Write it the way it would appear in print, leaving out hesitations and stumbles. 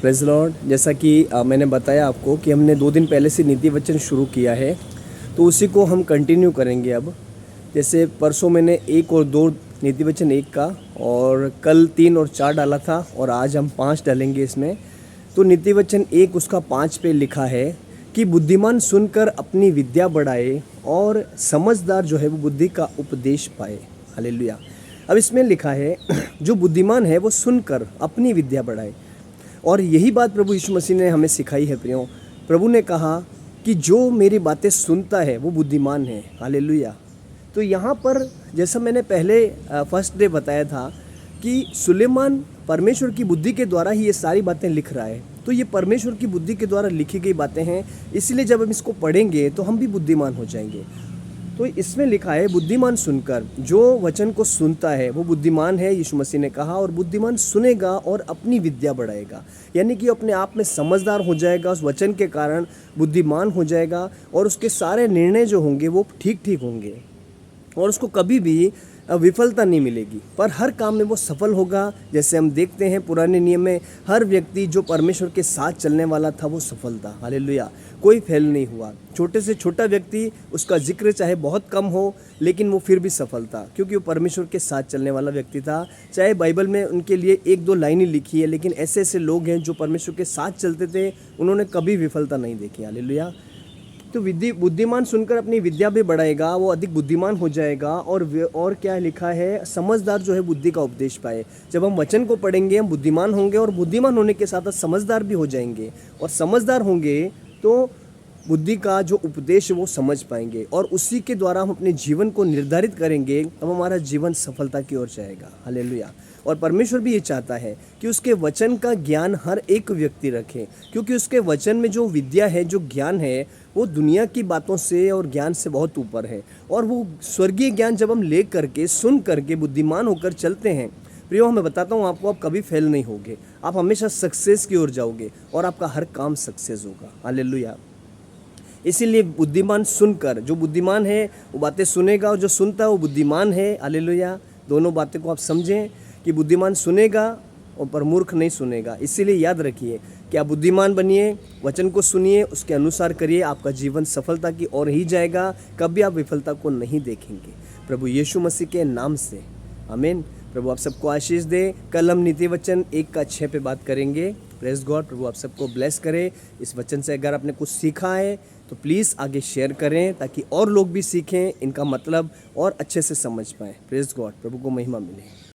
Praise Lord. जैसा कि मैंने बताया आपको कि हमने 2 दिन पहले से नीति वचन शुरू किया है, तो उसी को हम कंटिन्यू करेंगे अब। जैसे परसों मैंने 1 और 2 नीति वचन 1 का, और कल 3 और 4 डाला था, और आज हम 5 डालेंगे इसमें। तो नीति वचन 1 उसका 5 पे लिखा है कि बुद्धिमान सुनकर अपनी विद्या बढ़ाए और समझदार जो है वो बुद्धि का उपदेश पाए। हालेलुया। अब इसमें लिखा है जो बुद्धिमान है वो सुनकर अपनी विद्या बढ़ाए, और यही बात प्रभु यीशु मसीह ने हमें सिखाई है प्रियो। प्रभु ने कहा कि जो मेरी बातें सुनता है वो बुद्धिमान है। हालेलुया। तो यहाँ पर जैसा मैंने पहले फर्स्ट डे बताया था कि सुलेमान परमेश्वर की बुद्धि के द्वारा ही ये सारी बातें लिख रहा है। तो ये परमेश्वर की बुद्धि के द्वारा लिखी गई बातें हैं, इसलिए जब हम इसको पढ़ेंगे तो हम भी बुद्धिमान हो जाएंगे। तो इसमें लिखा है बुद्धिमान सुनकर, जो वचन को सुनता है वो बुद्धिमान है, यीशु मसीह ने कहा। और बुद्धिमान सुनेगा और अपनी विद्या बढ़ाएगा, यानी कि अपने आप में समझदार हो जाएगा, उस वचन के कारण बुद्धिमान हो जाएगा, और उसके सारे निर्णय जो होंगे वो ठीक ठीक होंगे, और उसको कभी भी विफलता नहीं मिलेगी, पर हर काम में वो सफल होगा। जैसे हम देखते हैं पुराने नियम में हर व्यक्ति जो परमेश्वर के साथ चलने वाला था वो सफल था। हालेलुया। कोई फेल नहीं हुआ। छोटे से छोटा व्यक्ति, उसका जिक्र चाहे बहुत कम हो, लेकिन वो फिर भी सफल था, क्योंकि वो परमेश्वर के साथ चलने वाला व्यक्ति था। चाहे बाइबल में उनके लिए 1-2 लाइनें लिखी है, लेकिन ऐसे ऐसे लोग हैं जो परमेश्वर के साथ चलते थे, उन्होंने कभी विफलता नहीं देखी। हालेलुया। तो बुद्धिमान सुनकर अपनी विद्या भी बढ़ाएगा, वो अधिक बुद्धिमान हो जाएगा। और क्या लिखा है, समझदार जो है बुद्धि का उपदेश पाए। जब हम वचन को पढ़ेंगे हम बुद्धिमान होंगे, और बुद्धिमान होने के साथ साथ समझदार भी हो जाएंगे, और समझदार होंगे तो बुद्धि का जो उपदेश है वो समझ पाएंगे, और उसी के द्वारा हम अपने जीवन को निर्धारित करेंगे, तब हमारा जीवन सफलता की ओर जाएगा। हालेलुया। और परमेश्वर भी ये चाहता है कि उसके वचन का ज्ञान हर एक व्यक्ति रखे, क्योंकि उसके वचन में जो विद्या है, जो ज्ञान है, वो दुनिया की बातों से और ज्ञान से बहुत ऊपर है। और वो स्वर्गीय ज्ञान जब हम ले करके, सुन करके, बुद्धिमान होकर चलते हैं प्रियो, मैं बताता हूँ आपको, आप कभी फेल नहीं होगे, आप हमेशा सक्सेस की ओर जाओगे, और आपका हर काम सक्सेस होगा। हालेलुया। इसीलिए बुद्धिमान सुनकर, जो बुद्धिमान है वो बातें सुनेगा, और जो सुनता है वो बुद्धिमान है। हालेलुया। दोनों बातें को आप समझें कि बुद्धिमान सुनेगा और पर मूर्ख नहीं सुनेगा। इसीलिए याद रखिए कि आप बुद्धिमान बनिए, वचन को सुनिए, उसके अनुसार करिए, आपका जीवन सफलता की ओर ही जाएगा, कभी आप विफलता को नहीं देखेंगे। प्रभु यीशु मसीह के नाम से आमीन। प्रभु आप सबको आशीष दे। कल हम नीति वचन 1:6 पे बात करेंगे। Praise God. प्रभु आप सबको ब्लेस करे। इस वचन से अगर आपने कुछ सीखा है तो प्लीज़ आगे शेयर करें, ताकि और लोग भी सीखें, इनका मतलब और अच्छे से समझ पाएँ। Praise God. प्रभु को महिमा मिले।